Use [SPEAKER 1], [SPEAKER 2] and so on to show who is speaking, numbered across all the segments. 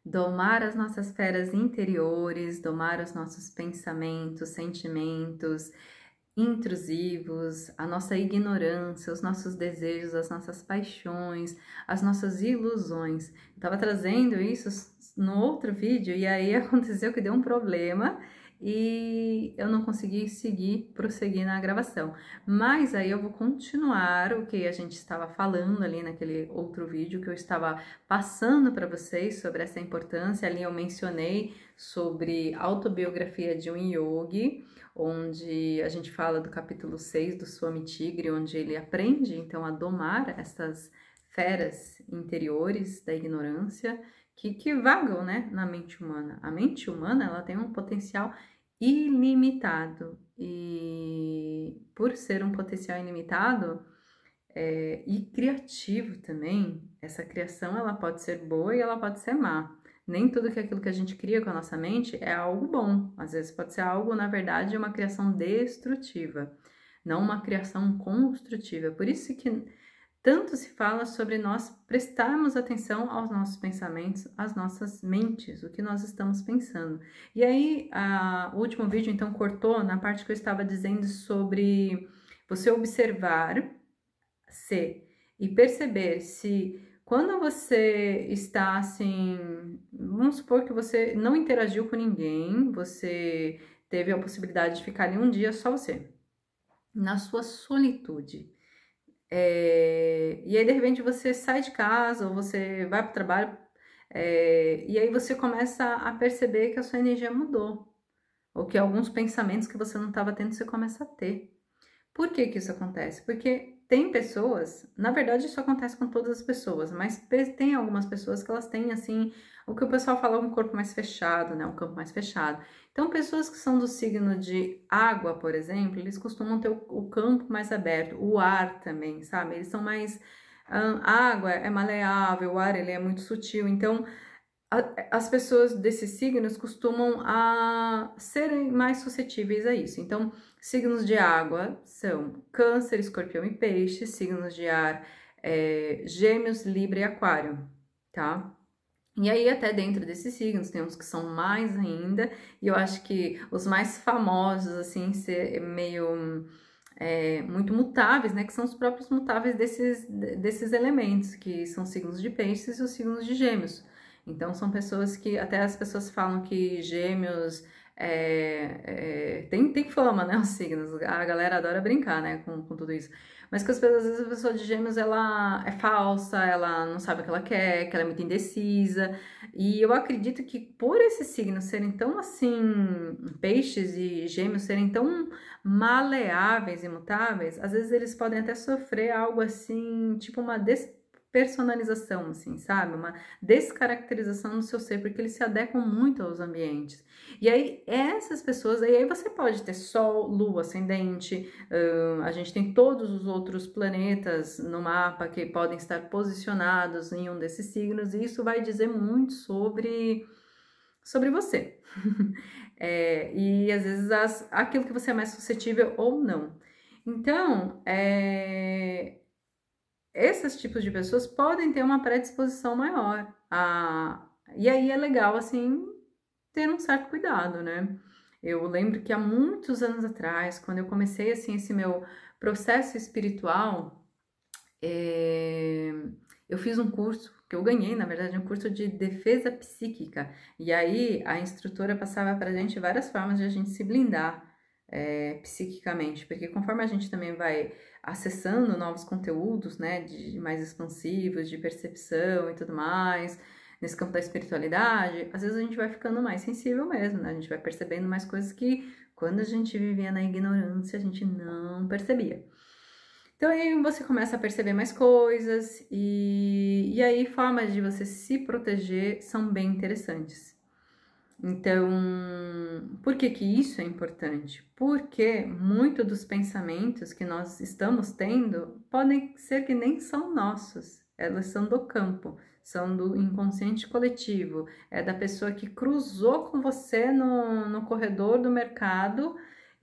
[SPEAKER 1] domar as nossas feras interiores, domar os nossos pensamentos, sentimentos intrusivos, a nossa ignorância, os nossos desejos, as nossas paixões, as nossas ilusões. Eu estava trazendo isso no outro vídeo e aí aconteceu que deu um problema e eu não consegui prosseguir na gravação. Mas aí eu vou continuar o que a gente estava falando ali naquele outro vídeo que eu estava passando para vocês sobre essa importância. Ali eu mencionei sobre autobiografia de um yogi, onde a gente fala do capítulo 6 do Swami Tigre, onde ele aprende então a domar essas feras interiores da ignorância que vagam, né, na mente humana. A mente humana, ela tem um potencial ilimitado e por ser um potencial ilimitado e criativo também, essa criação ela pode ser boa e ela pode ser má. Nem tudo que aquilo que a gente cria com a nossa mente é algo bom. Às vezes pode ser algo, na verdade, uma criação destrutiva, não uma criação construtiva. Por isso que tanto se fala sobre nós prestarmos atenção aos nossos pensamentos, às nossas mentes, o que nós estamos pensando. E aí, o último vídeo, então, cortou na parte que eu estava dizendo sobre você observar e perceber se quando você está assim, vamos supor que você não interagiu com ninguém, você teve a possibilidade de ficar ali um dia só você, na sua solitude. E aí de repente você sai de casa ou você vai para o trabalho e aí você começa a perceber que a sua energia mudou, ou que alguns pensamentos que você não estava tendo você começa a ter. Por que que isso acontece? Porque tem pessoas, na verdade isso acontece com todas as pessoas, mas tem algumas pessoas que elas têm assim, o que o pessoal fala um corpo mais fechado, né, um campo mais fechado. Então pessoas que são do signo de água, por exemplo, eles costumam ter o campo mais aberto, o ar também, sabe? Eles são mais, a água é maleável, o ar ele é muito sutil, então as pessoas desses signos costumam serem mais suscetíveis a isso. Então, signos de água são Câncer, Escorpião e Peixe, signos de ar, Gêmeos, Libra e Aquário, tá? E aí, até dentro desses signos, tem uns que são mais ainda, e eu acho que os mais famosos, assim, ser meio muito mutáveis, né? Que são os próprios mutáveis desses elementos, que são signos de Peixes e os signos de Gêmeos. Então, são pessoas que, até as pessoas falam que Gêmeos tem fama, né? Os signos, a galera adora brincar, né? Com tudo isso. Mas que às vezes a pessoa de Gêmeos, ela é falsa, ela não sabe o que ela quer, que ela é muito indecisa. E eu acredito que por esses signos serem tão assim, Peixes e Gêmeos serem tão maleáveis e mutáveis, às vezes eles podem até sofrer algo assim, tipo uma despersonalização, assim, sabe? Uma descaracterização do seu ser, porque eles se adequam muito aos ambientes. E aí, essas pessoas, aí você pode ter Sol, Lua, Ascendente, a gente tem todos os outros planetas no mapa que podem estar posicionados em um desses signos, e isso vai dizer muito sobre você. E às vezes aquilo que você é mais suscetível ou não. Então, esses tipos de pessoas podem ter uma predisposição maior. E aí é legal, assim, ter um certo cuidado, né? Eu lembro que há muitos anos atrás, quando eu comecei, assim, esse meu processo espiritual, eu fiz um curso, que eu ganhei, na verdade, um curso de defesa psíquica. E aí a instrutora passava pra gente várias formas de a gente se blindar psiquicamente, porque conforme a gente também vai acessando novos conteúdos, né, de mais expansivos, de percepção e tudo mais, nesse campo da espiritualidade, às vezes a gente vai ficando mais sensível mesmo, né, a gente vai percebendo mais coisas que quando a gente vivia na ignorância a gente não percebia. Então aí você começa a perceber mais coisas e aí formas de você se proteger são bem interessantes. Então, por que que isso é importante? Porque muito dos pensamentos que nós estamos tendo podem ser que nem são nossos, elas são do campo, são do inconsciente coletivo, é da pessoa que cruzou com você no corredor do mercado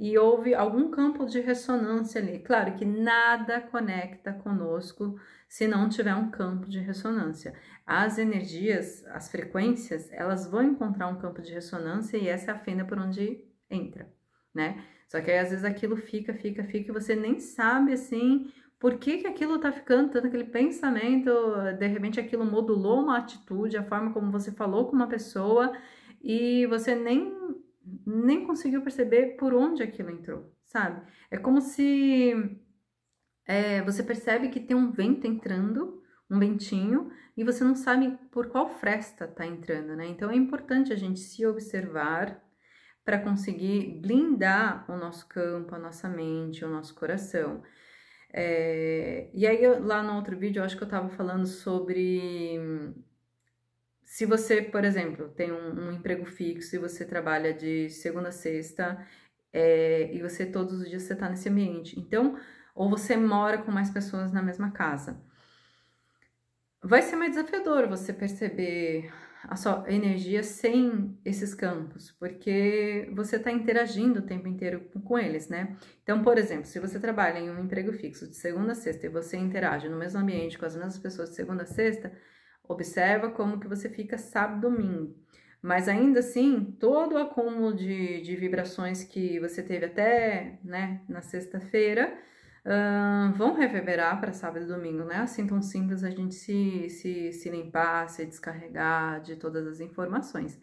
[SPEAKER 1] e houve algum campo de ressonância ali. Claro que nada conecta conosco se não tiver um campo de ressonância. As energias, as frequências, elas vão encontrar um campo de ressonância e essa é a fenda por onde entra, né? Só que aí às vezes aquilo fica e você nem sabe assim por que aquilo tá ficando, tanto aquele pensamento, de repente aquilo modulou uma atitude, a forma como você falou com uma pessoa e você nem conseguiu perceber por onde aquilo entrou, sabe? É como se você percebe que tem um vento entrando, um ventinho, e você não sabe por qual fresta tá entrando, né? Então é importante a gente se observar para conseguir blindar o nosso campo, a nossa mente, o nosso coração. E aí, lá no outro vídeo, eu acho que eu tava falando sobre se você, por exemplo, tem um emprego fixo e você trabalha de segunda a sexta, e você todos os dias você tá nesse ambiente. Então, ou você mora com mais pessoas na mesma casa. Vai ser mais desafiador você perceber a sua energia sem esses campos, porque você está interagindo o tempo inteiro com eles, né? Então, por exemplo, se você trabalha em um emprego fixo de segunda a sexta e você interage no mesmo ambiente com as mesmas pessoas de segunda a sexta, observa como que você fica sábado e domingo. Mas ainda assim, todo o acúmulo de vibrações que você teve até, né, na sexta-feira, vão reverberar para sábado e domingo, né? Assim tão simples a gente se limpar, se descarregar de todas as informações.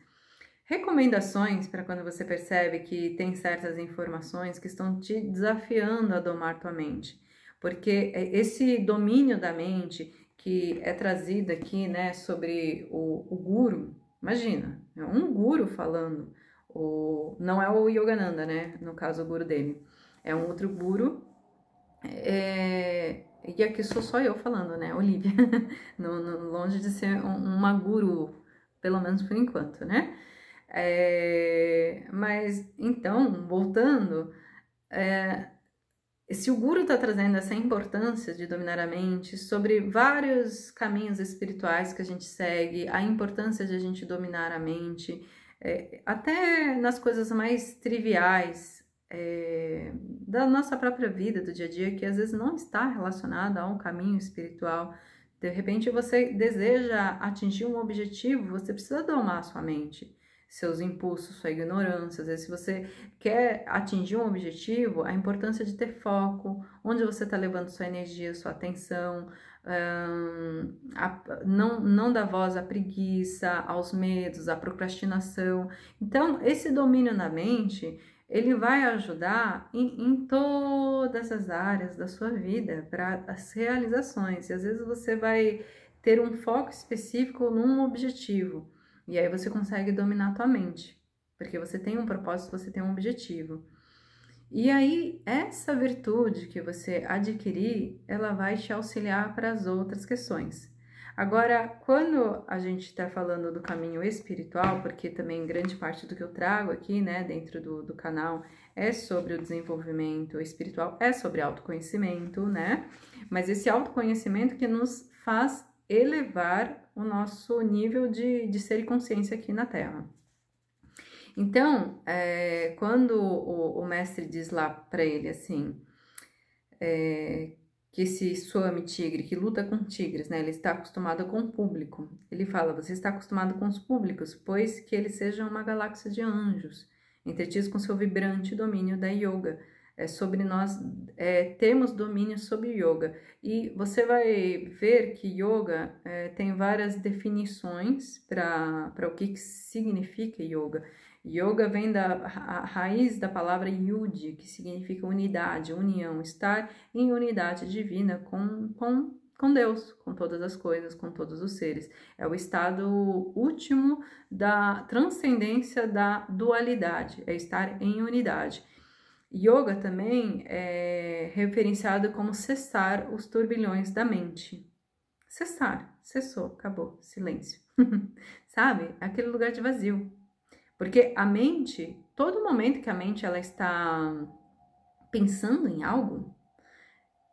[SPEAKER 1] Recomendações para quando você percebe que tem certas informações que estão te desafiando a domar tua mente. Porque esse domínio da mente que é trazido aqui, né, sobre o guru, imagina, é um guru falando, não é o Yogananda, né, no caso o guru dele, é um outro guru. E aqui sou só eu falando, né, Olivia, longe de ser uma guru, pelo menos por enquanto, né? Mas então, voltando, se o guru está trazendo essa importância de dominar a mente, sobre vários caminhos espirituais que a gente segue, a importância de a gente dominar a mente, até nas coisas mais triviais, da nossa própria vida, do dia a dia, que às vezes não está relacionada a um caminho espiritual. De repente você deseja atingir um objetivo, você precisa domar a sua mente, seus impulsos, sua ignorância. Às vezes, se você quer atingir um objetivo, a importância de ter foco, onde você está levando sua energia, sua atenção, não dar voz à preguiça, aos medos, à procrastinação. Então, esse domínio na mente, ele vai ajudar em todas as áreas da sua vida para as realizações. E às vezes você vai ter um foco específico num objetivo. E aí você consegue dominar a tua mente, porque você tem um propósito, você tem um objetivo. E aí, essa virtude que você adquirir, ela vai te auxiliar para as outras questões. Agora, quando a gente está falando do caminho espiritual, porque também grande parte do que eu trago aqui, né, dentro do canal, é sobre o desenvolvimento espiritual, é sobre autoconhecimento, né? Mas esse autoconhecimento que nos faz elevar o nosso nível de ser e consciência aqui na Terra. Então, quando o mestre diz lá para ele assim, que esse Swami tigre, que luta com tigres, né, ele está acostumado com o público. Ele fala, você está acostumado com os públicos, pois que eles sejam uma galáxia de anjos, entretidos com seu vibrante domínio da yoga. Sobre nós termos domínio sobre yoga. E você vai ver que yoga tem várias definições para o que significa yoga. Yoga vem da raiz da palavra yudi, que significa unidade, união, estar em unidade divina com Deus, com todas as coisas, com todos os seres. É o estado último da transcendência da dualidade, é estar em unidade. Yoga também é referenciado como cessar os turbilhões da mente. Cessar, cessou, acabou, silêncio. Sabe? Aquele lugar de vazio. Porque a mente, todo momento que a mente ela está pensando em algo,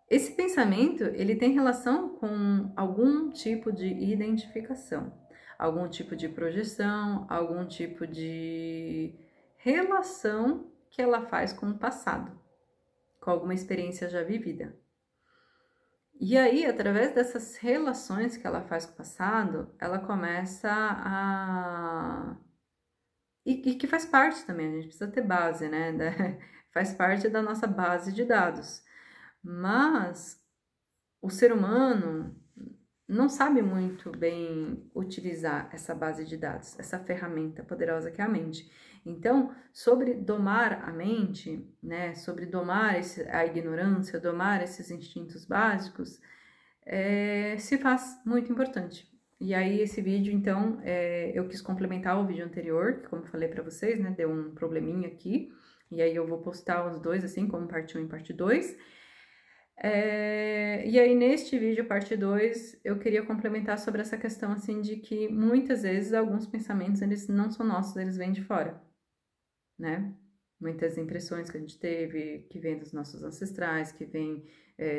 [SPEAKER 1] esse pensamento ele tem relação com algum tipo de identificação, algum tipo de projeção, algum tipo de relação que ela faz com o passado, com alguma experiência já vivida. E aí, através dessas relações que ela faz com o passado, ela começa a... E que faz parte também, a gente precisa ter base, né? Faz parte da nossa base de dados. Mas o ser humano não sabe muito bem utilizar essa base de dados, essa ferramenta poderosa que é a mente. Então, sobre domar a mente, né, sobre domar a ignorância, domar esses instintos básicos, se faz muito importante. E aí, esse vídeo, então, eu quis complementar o vídeo anterior, que como eu falei para vocês, né, deu um probleminha aqui, e aí eu vou postar os dois, assim, como parte 1 e parte 2. E aí, neste vídeo, parte 2, eu queria complementar sobre essa questão, assim, de que muitas vezes alguns pensamentos, eles não são nossos, eles vêm de fora, né? Muitas impressões que a gente teve, que vêm dos nossos ancestrais, que vêm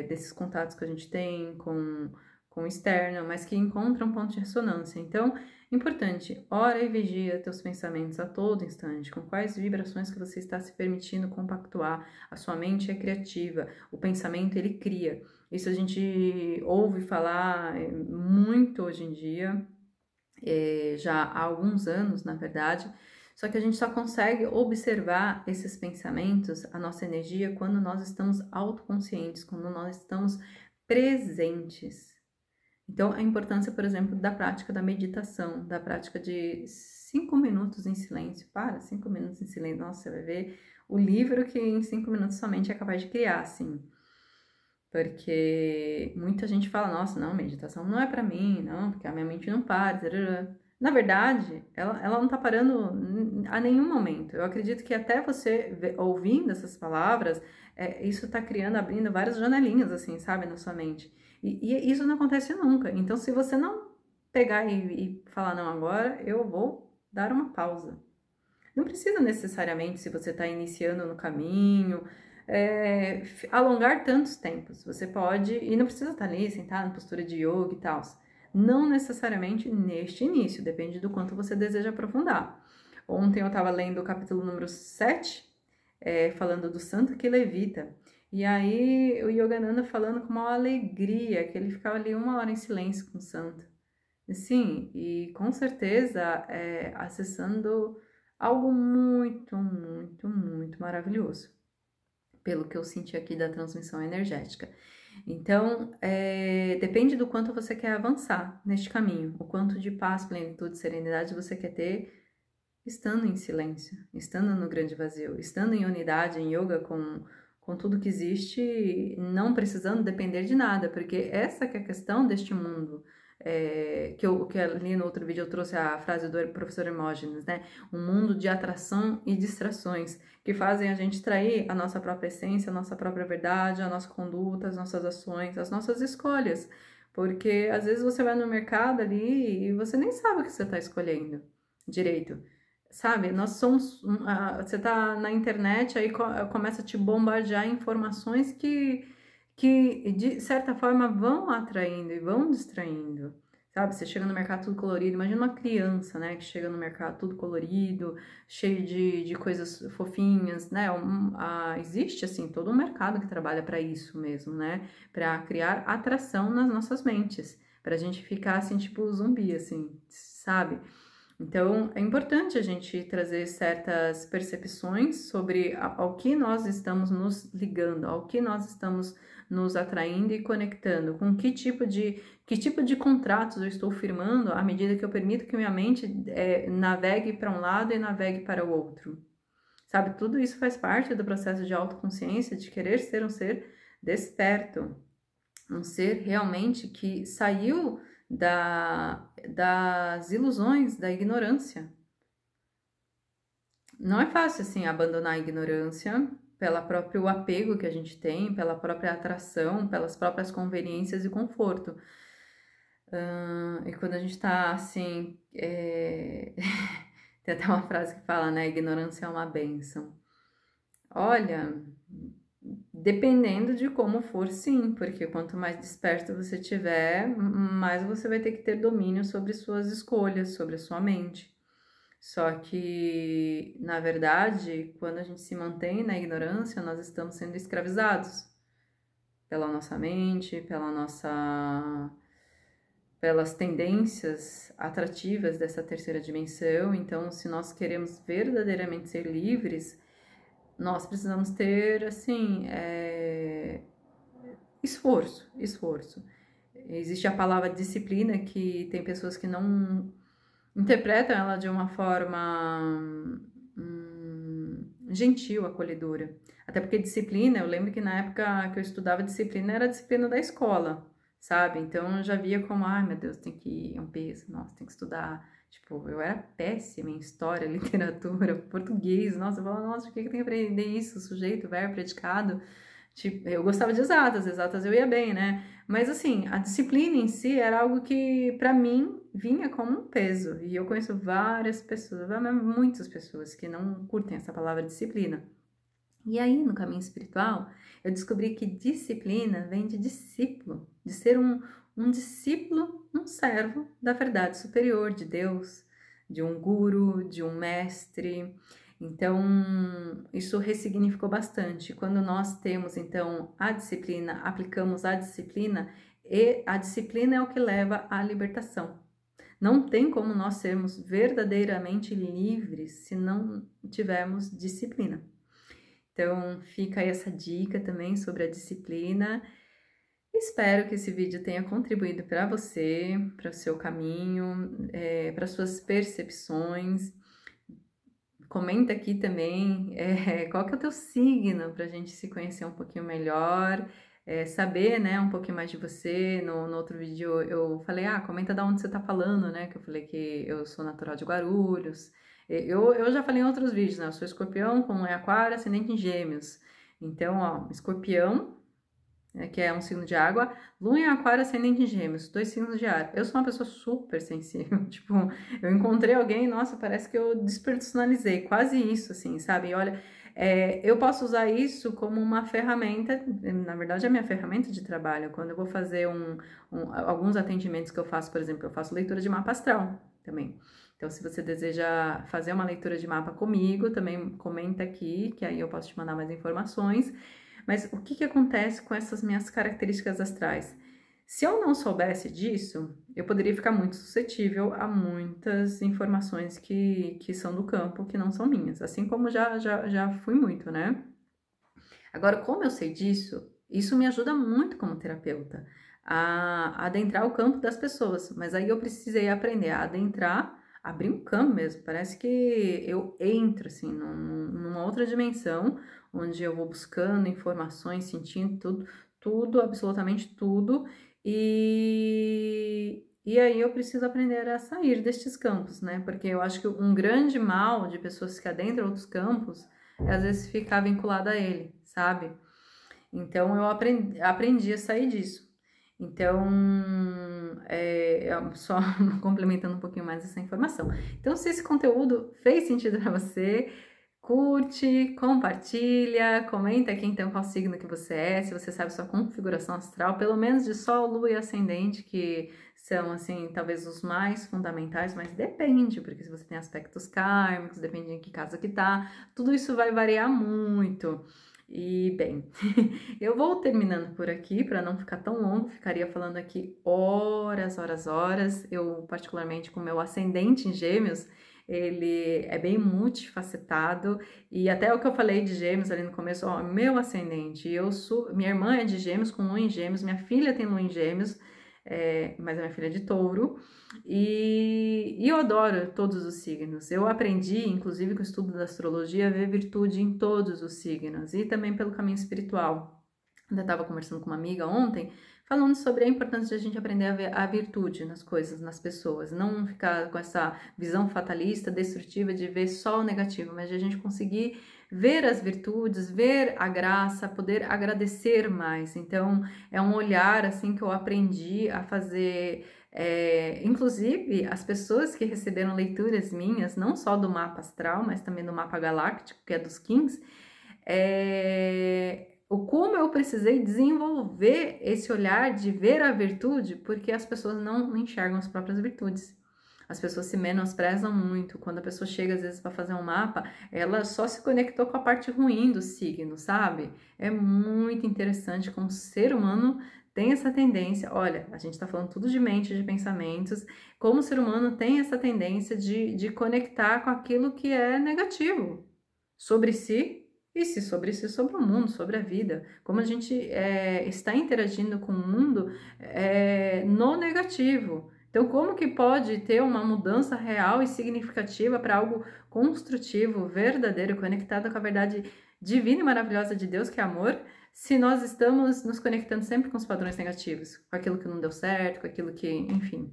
[SPEAKER 1] desses contatos que a gente tem com o externo, mas que encontram ponto de ressonância. Então, importante, ora e vigia teus pensamentos a todo instante, com quais vibrações que você está se permitindo compactuar. A sua mente é criativa, o pensamento ele cria. Isso a gente ouve falar muito hoje em dia, já há alguns anos, na verdade, só que a gente só consegue observar esses pensamentos, a nossa energia, quando nós estamos autoconscientes, quando nós estamos presentes. Então, a importância, por exemplo, da prática da meditação, da prática de 5 minutos em silêncio. 5 minutos em silêncio. Nossa, você vai ver o livro que em 5 minutos somente é capaz de criar, assim. Porque muita gente fala, nossa, não, meditação não é pra mim, não, porque a minha mente não para. Na verdade, ela não tá parando a nenhum momento. Eu acredito que até você ouvindo essas palavras, isso tá criando, abrindo várias janelinhas, assim, sabe, na sua mente. E isso não acontece nunca. Então, se você não pegar e falar, não, agora eu vou dar uma pausa. Não precisa necessariamente, se você está iniciando no caminho, alongar tantos tempos. Você pode, e não precisa estar ali sentado na postura de yoga e tal. Não necessariamente neste início, depende do quanto você deseja aprofundar. Ontem eu estava lendo o capítulo número 7, falando do santo que levita. E aí o Yogananda falando com uma alegria, que ele ficava ali 1 hora em silêncio com o santo. Sim, e com certeza acessando algo muito, muito, muito maravilhoso, pelo que eu senti aqui da transmissão energética. Então, depende do quanto você quer avançar neste caminho, o quanto de paz, plenitude, serenidade você quer ter estando em silêncio, estando no grande vazio, estando em unidade, em yoga com tudo que existe, não precisando depender de nada, porque essa que é a questão deste mundo, que ali no outro vídeo eu trouxe a frase do professor Hermógenes, né? Um mundo de atração e distrações, que fazem a gente trair a nossa própria essência, a nossa própria verdade, a nossa conduta, as nossas ações, as nossas escolhas, porque às vezes você vai no mercado ali e você nem sabe o que você está escolhendo direito. Sabe, nós somos. Você tá na internet, aí começa a te bombardear informações que de certa forma vão atraindo e vão distraindo. Sabe, você chega no mercado tudo colorido. Imagina uma criança, né, que chega no mercado tudo colorido, cheio de coisas fofinhas, né? Existe, assim, todo um mercado que trabalha para isso mesmo, né? Para criar atração nas nossas mentes, pra gente ficar assim, tipo zumbi, assim, sabe? Então, é importante a gente trazer certas percepções sobre ao que nós estamos nos ligando, ao que nós estamos nos atraindo e conectando, com que tipo de contratos eu estou firmando à medida que eu permito que minha mente navegue para um lado e navegue para o outro. Sabe, tudo isso faz parte do processo de autoconsciência, de querer ser um ser desperto, um ser realmente que saiu das ilusões, da ignorância. Não é fácil, assim, abandonar a ignorância pelo próprio apego que a gente tem, pela própria atração, pelas próprias conveniências e conforto. E quando a gente tá, assim... Tem até uma frase que fala, né? Ignorância é uma bênção. Olha... Dependendo de como for, sim, porque quanto mais desperto você tiver, mais você vai ter que ter domínio sobre suas escolhas, sobre a sua mente. Só que, na verdade, quando a gente se mantém na ignorância, nós estamos sendo escravizados pela nossa mente, pelas tendências atrativas dessa terceira dimensão. Então, se nós queremos verdadeiramente ser livres, nós precisamos ter, assim, esforço. Existe a palavra disciplina, que tem pessoas que não interpretam ela de uma forma gentil, acolhedora. Até porque disciplina, eu lembro que na época que eu estudava disciplina, era a disciplina da escola, sabe? Então eu já via como, ai meu Deus, tem que ir um peso, nossa, tem que estudar. Tipo, eu era péssima em história, literatura, português, nossa, eu falava, nossa, por que eu tenho que aprender isso? Sujeito, verbo, predicado. Tipo, eu gostava de exatas eu ia bem, né? Mas assim, a disciplina em si era algo que para mim vinha como um peso. E eu conheço várias pessoas, muitas pessoas que não curtem essa palavra disciplina. E aí, no caminho espiritual, eu descobri que disciplina vem de discípulo, de ser um discípulo, um servo da verdade superior de Deus, de um guru, de um mestre. Então, isso ressignificou bastante. Quando nós temos, então, a disciplina, aplicamos a disciplina, e a disciplina é o que leva à libertação. Não tem como nós sermos verdadeiramente livres se não tivermos disciplina. Então, fica aí essa dica também sobre a disciplina. Espero que esse vídeo tenha contribuído para você, para o seu caminho, para suas percepções. Comenta aqui também qual que é o teu signo, para a gente se conhecer um pouquinho melhor, saber, né, um pouquinho mais de você. No outro vídeo eu falei, comenta de onde você tá falando, né, que eu falei que eu sou natural de Guarulhos. Eu já falei em outros vídeos, né, eu sou escorpião com aquário, ascendente em gêmeos. Então, ó, escorpião, que é um signo de água, lua em aquário, ascendente em gêmeos, 2 signos de ar. Eu sou uma pessoa super sensível, tipo, eu encontrei alguém, nossa, parece que eu despersonalizei, quase isso, assim, sabe? E olha, eu posso usar isso como uma ferramenta, na verdade é a minha ferramenta de trabalho, quando eu vou fazer alguns atendimentos que eu faço, por exemplo, eu faço leitura de mapa astral também. Então, se você deseja fazer uma leitura de mapa comigo, também comenta aqui, que aí eu posso te mandar mais informações. Mas o que acontece com essas minhas características astrais? Se eu não soubesse disso, eu poderia ficar muito suscetível a muitas informações que são do campo, que não são minhas. Assim como já fui muito, né? Agora, como eu sei disso, isso me ajuda muito como terapeuta a adentrar o campo das pessoas. Mas aí eu precisei aprender a adentrar, abrir um campo mesmo. Parece que eu entro, assim, numa outra dimensão, onde eu vou buscando informações, sentindo tudo, absolutamente tudo, e aí eu preciso aprender a sair destes campos, né? Porque eu acho que um grande mal de pessoas que adentram outros campos é às vezes ficar vinculada a ele, sabe? Então eu aprendi a sair disso. Então, só complementando um pouquinho mais essa informação. Então, se esse conteúdo fez sentido para você, curte, compartilha, comenta aqui então qual signo que você é, se você sabe sua configuração astral, pelo menos de Sol, Lua e Ascendente, que são, assim, talvez os mais fundamentais, mas depende, porque se você tem aspectos kármicos, depende em que casa que tá, tudo isso vai variar muito. E, bem, eu vou terminando por aqui, para não ficar tão longo, ficaria falando aqui horas. Eu, particularmente, com meu ascendente em Gêmeos, ele é bem multifacetado, e até o que eu falei de Gêmeos ali no começo, ó, meu ascendente, minha irmã é de Gêmeos, com lua em Gêmeos, minha filha tem lua em Gêmeos, mas a minha filha é de Touro, e eu adoro todos os signos. Eu aprendi, inclusive com o estudo da astrologia, a ver virtude em todos os signos, e também pelo caminho espiritual. Eu estava conversando com uma amiga ontem, falando sobre a importância de a gente aprender a ver a virtude nas coisas, nas pessoas, não ficar com essa visão fatalista, destrutiva de ver só o negativo, mas de a gente conseguir ver as virtudes, ver a graça, poder agradecer mais. Então, é um olhar assim que eu aprendi a fazer. Inclusive, as pessoas que receberam leituras minhas, não só do mapa astral, mas também do mapa galáctico, que é dos Kings, como eu precisei desenvolver esse olhar de ver a virtude, porque as pessoas não enxergam as próprias virtudes. As pessoas se menosprezam muito. Quando a pessoa chega, às vezes, para fazer um mapa, ela só se conectou com a parte ruim do signo, sabe? É muito interessante como o ser humano tem essa tendência. Olha, a gente está falando tudo de mente, de pensamentos, como o ser humano tem essa tendência de conectar com aquilo que é negativo sobre si. E se sobre si, sobre o mundo, sobre a vida. Como a gente está interagindo com o mundo no negativo. Então, como que pode ter uma mudança real e significativa para algo construtivo, verdadeiro, conectado com a verdade divina e maravilhosa de Deus, que é amor, se nós estamos nos conectando sempre com os padrões negativos, com aquilo que não deu certo, com aquilo que, enfim.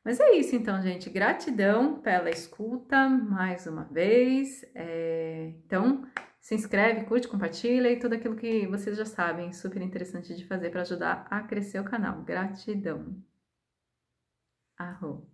[SPEAKER 1] Mas é isso então, gente. Gratidão pela escuta mais uma vez. Então, se inscreve, curte, compartilha e tudo aquilo que vocês já sabem, super interessante de fazer para ajudar a crescer o canal. Gratidão. Arro.